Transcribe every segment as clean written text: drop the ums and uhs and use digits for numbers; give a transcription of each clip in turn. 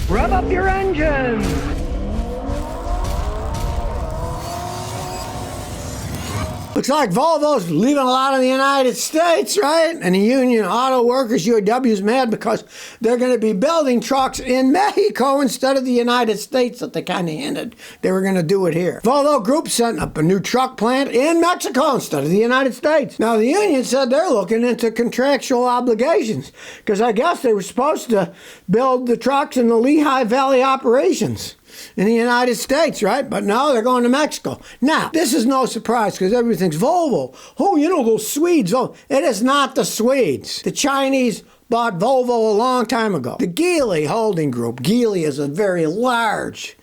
Rev up your engines! Looks like Volvo's leaving a lot of the United States, right? And the union auto workers, UAW's mad because they're going to be building trucks in Mexico instead of the United States that they kind of hinted they were going to do it here. Volvo Group setting up a new truck plant in Mexico instead of the United States. Now, the union said they're looking into contractual obligations because I guess they were supposed to build the trucks in the Lehigh Valley operations in the United States, right? But no, they're going to Mexico. Now, this is no surprise because everybody thinks Volvo. Oh, you know those Swedes. Oh, it is not the Swedes. The Chinese bought Volvo a long time ago. The Geely holding group. Geely is a very large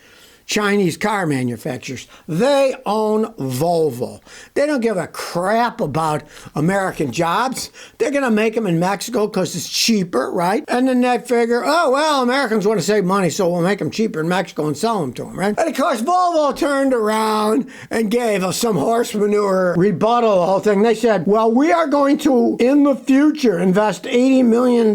Chinese car manufacturers. They own Volvo. They don't give a crap about American jobs. They're going to make them in Mexico because it's cheaper, right? And then they figure, oh, well, Americans want to save money, so we'll make them cheaper in Mexico and sell them to them, right? And of course, Volvo turned around and gave us some horse manure rebuttal, the whole thing. They said, well, we are going to, in the future, invest $80 million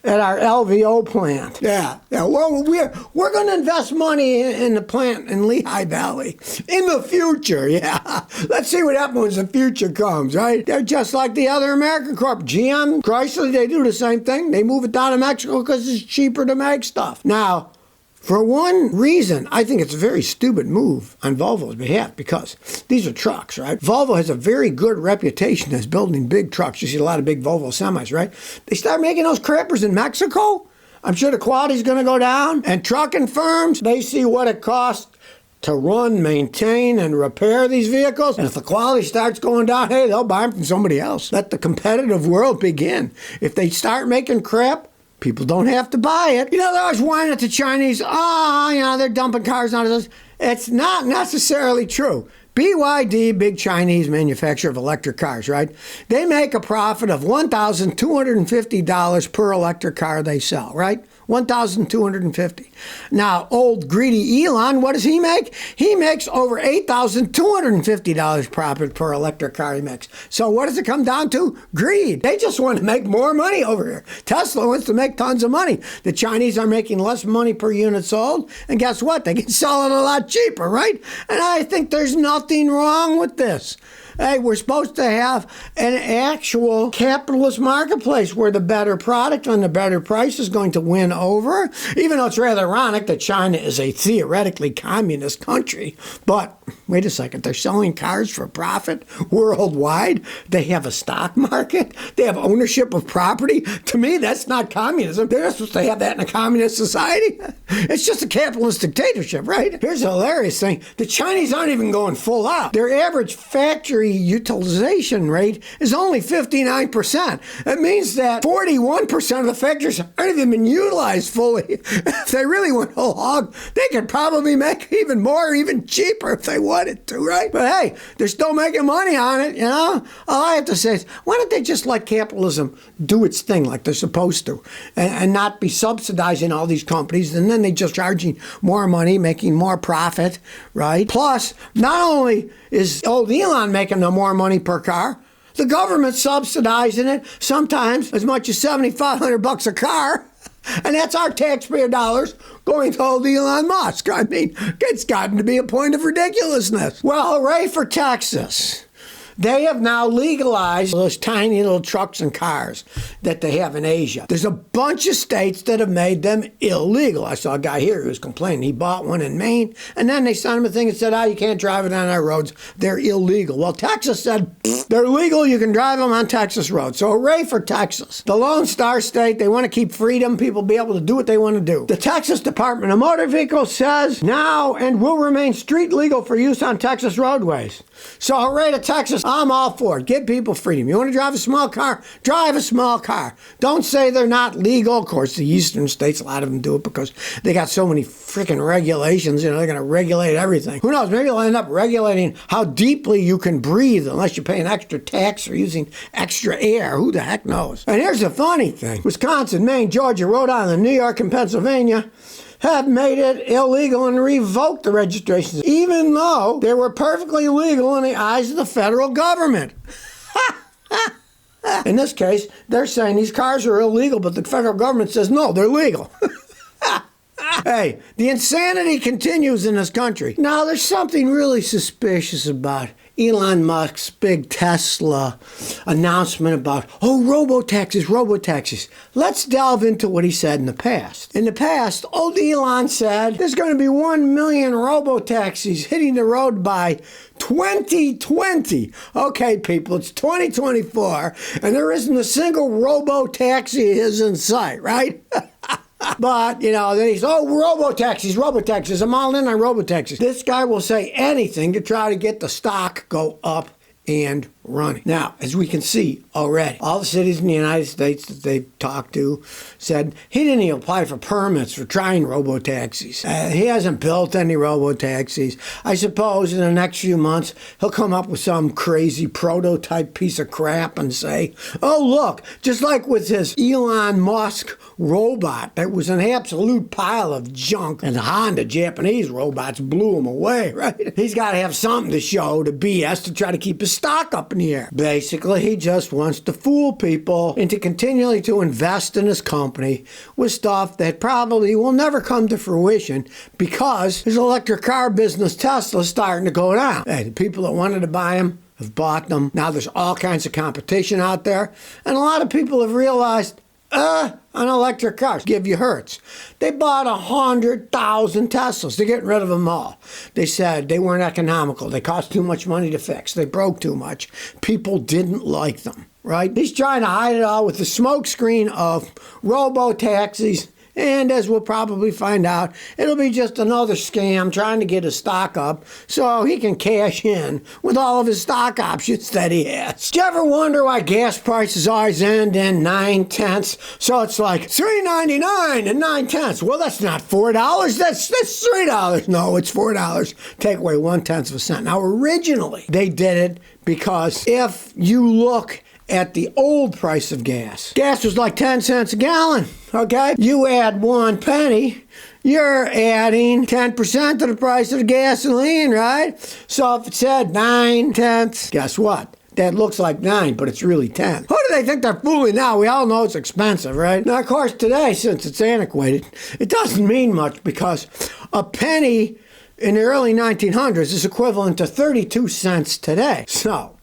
at our LVO plant. Yeah. Well, we're going to invest money in the plant in Lehigh Valley in the future. Yeah. Let's see what happens when the future comes, right? They're just like the other American corp. GM, Chrysler, they do the same thing. They move it down to Mexico because it's cheaper to make stuff. Now, for one reason, I think it's a very stupid move on Volvo's behalf because these are trucks, right? Volvo has a very good reputation as building big trucks. You see a lot of big Volvo semis, right? They start making those crappers in Mexico. I'm sure the quality's going to go down. And trucking firms, they see what it costs to run, maintain, and repair these vehicles. And if the quality starts going down, hey, they'll buy them from somebody else. Let the competitive world begin. If they start making crap, people don't have to buy it. You know, they're always whining at the Chinese, they're dumping cars on us. It's not necessarily true. BYD, big Chinese manufacturer of electric cars, right? They make a profit of $1,250 per electric car they sell, right? $1,250. Now, old greedy Elon, what does he make? He makes over $8,250 profit per electric car he makes. So what does it come down to? Greed. They just want to make more money over here. Tesla wants to make tons of money. The Chinese are making less money per unit sold, and guess what? They can sell it a lot cheaper, right? And I think there's nothing wrong with this. Hey, we're supposed to have an actual capitalist marketplace where the better product and the better price is going to win over. Even though it's rather ironic that China is a theoretically communist country. But wait a second, they're selling cars for profit worldwide. They have a stock market. They have ownership of property. To me, that's not communism. They're not supposed to have that in a communist society. It's just a capitalist dictatorship, right? Here's a hilarious thing. The Chinese aren't even going full out. Their average factory utilization rate is only 59%. It means that 41% of the factories aren't even been utilized fully. If they really went whole hog, they could probably make even more, even cheaper if they wanted to, right? But hey, they're still making money on it, you know? All I have to say is, why don't they just let capitalism do its thing like they're supposed to and not be subsidizing all these companies, and then they just charging more money, making more profit, right? Plus, not only is old Elon making no more money per car, the government's subsidizing it, sometimes as much as $7,500 a car. And that's our taxpayer dollars going to old Elon Musk. I mean, it's gotten to be a point of ridiculousness. Well, hooray for Texas. They have now legalized those tiny little trucks and cars that they have in Asia. There's a bunch of states that have made them illegal. I saw a guy here who was complaining. He bought one in Maine, and then they sent him a thing and said, you can't drive it on our roads. They're illegal. Well, Texas said, they're legal. You can drive them on Texas roads. So hooray for Texas. The Lone Star State, they want to keep freedom. People be able to do what they want to do. The Texas Department of Motor Vehicles says now and will remain street legal for use on Texas roadways. So hooray to Texas. I'm all for it. Give people freedom. You want to drive a small car? Drive a small car. Don't say they're not legal. Of course, the eastern states, a lot of them do it because they got so many freaking regulations. You know, they're going to regulate everything. Who knows? Maybe they'll end up regulating how deeply you can breathe unless you pay an extra tax or using extra air. Who the heck knows? And here's the funny thing. Wisconsin, Maine, Georgia, Rhode Island, New York, and Pennsylvania have made it illegal and revoked the registrations, even though they were perfectly legal in the eyes of the federal government. In this case, they're saying these cars are illegal, but the federal government says, no, they're legal. Hey, the insanity continues in this country. Now, there's something really suspicious about Elon Musk's big Tesla announcement about, robo-taxis. Let's delve into what he said in the past. In the past, old Elon said there's going to be 1 million robo-taxis hitting the road by 2020. Okay, people, it's 2024, and there isn't a single robo-taxi is in sight, right? But, then he's, robo-taxis. I'm all in on robo-taxis. This guy will say anything to try to get the stock go up and running. Now, as we can see already, all the cities in the United States that they've talked to said he didn't even apply for permits for trying robo-taxis. He hasn't built any robo-taxis. I suppose in the next few months, he'll come up with some crazy prototype piece of crap and say, oh, look, just like with his Elon Musk robot that was an absolute pile of junk, and the Honda Japanese robots blew him away, right? He's got to have something to show to BS to try to keep his stock up in the air. Basically, he just wants to fool people into continuing to invest in his company with stuff that probably will never come to fruition because his electric car business, Tesla, is starting to go down. Hey, the people that wanted to buy them have bought them. Now there's all kinds of competition out there, and a lot of people have realized, an electric car give you Hertz. They bought 100,000 Teslas. They're getting rid of them all. They said they weren't economical. They cost too much money to fix. They broke too much. People didn't like them, right? He's trying to hide it all with the smokescreen of robo-taxis. And as we'll probably find out, it'll be just another scam trying to get his stock up so he can cash in with all of his stock options that he has. Do you ever wonder why gas prices always end in 9/10? So it's like $3.99 and 9/10. Well, that's not $4. That's $3. No, it's $4. Take away 1/10 of a cent. Now, originally, they did it because if you look at the old price of gas was like 10 cents a gallon, okay? You add 1 penny, you're adding 10% to the price of the gasoline, right? So if it said 9/10, guess what? That looks like 9, but it's really 10. Who do they think they're fooling now? We all know it's expensive, right? Now, of course, today, since it's antiquated, it doesn't mean much because a penny in the early 1900s is equivalent to 32 cents today. So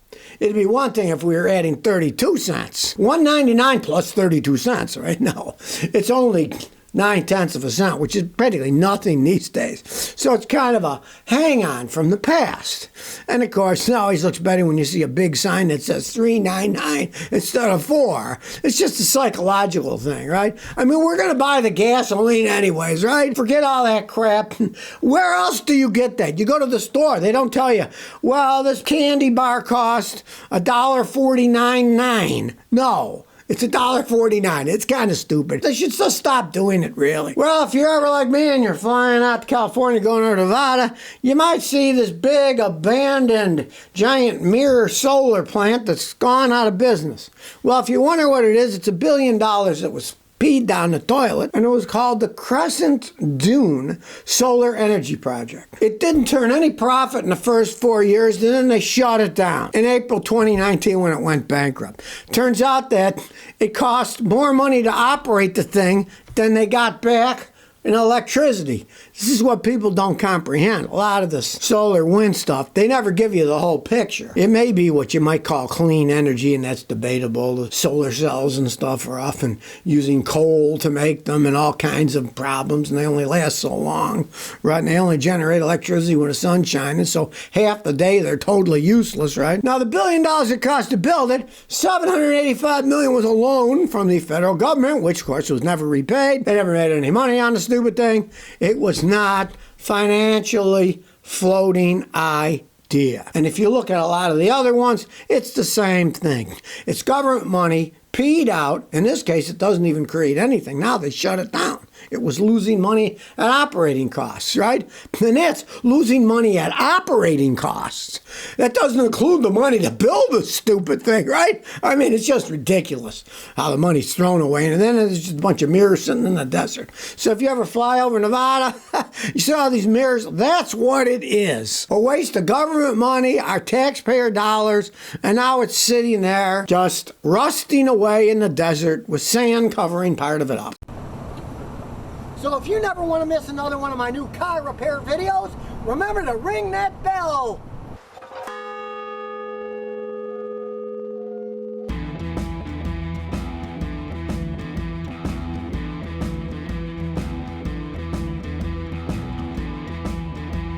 it'd be one thing if we were adding 32 cents. $1.99 plus 32 cents, right? No, it's only 9/10 of a cent, which is practically nothing these days. So it's kind of a hang-on from the past. And of course, it always looks better when you see a big sign that says $3.99 instead of $4. It's just a psychological thing, right? I mean, we're going to buy the gasoline anyways, right? Forget all that crap. Where else do you get that? You go to the store, they don't tell you, well, this candy bar cost $1.49.9. No. It's $1.49. It's kind of stupid. They should just stop doing it, really. Well, if you're ever like me and you're flying out to California going to Nevada, you might see this big abandoned giant mirror solar plant that's gone out of business. Well, if you wonder what it is, it's $1 billion that was peed down the toilet, and it was called the Crescent Dune Solar Energy Project. It didn't turn any profit in the first 4 years, and then they shut it down in April 2019 when it went bankrupt. Turns out that it cost more money to operate the thing than they got back in electricity. This is what people don't comprehend. A lot of this solar wind stuff, they never give you the whole picture. It may be what you might call clean energy, and that's debatable. The solar cells and stuff are often using coal to make them and all kinds of problems, and they only last so long, right? And they only generate electricity when the sun's shining, so half the day they're totally useless, right? Now, the $1 billion it cost to build it, $785 million was a loan from the federal government, which, of course, was never repaid. They never made any money on the stupid thing. It was not financially floating idea. And if you look at a lot of the other ones, it's the same thing. It's government money peed out. In this case, it doesn't even create anything. Now they shut it down. It was losing money at operating costs, right? And that's losing money at operating costs. That doesn't include the money to build this stupid thing, right? I mean, it's just ridiculous how the money's thrown away. And then there's just a bunch of mirrors sitting in the desert. So if you ever fly over Nevada, you see all these mirrors. That's what it is. A waste of government money, our taxpayer dollars, and now it's sitting there just rusting away in the desert with sand covering part of it up. So if you never want to miss another one of my new car repair videos, remember to ring that bell.